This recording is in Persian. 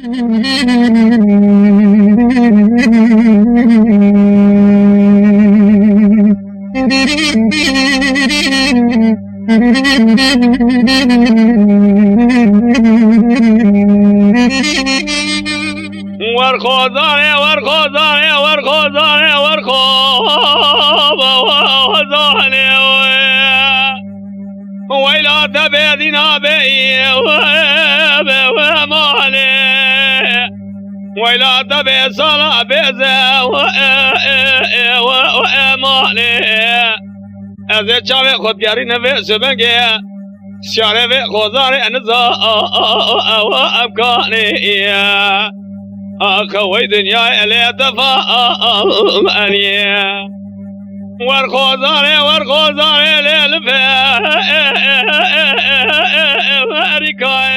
ورخوزانه ورخوزانه ورخوزانه ورخوزانه ويلا تبيدنا بي ومالي ويلا تبي صلاة بيزا ومالي از چاوه خودگاری نوی سبنگی شاره و خوزاری انزا و افکانی آخوی دنیای علی تفاهمانی ورخوزاری لیل فی ارکای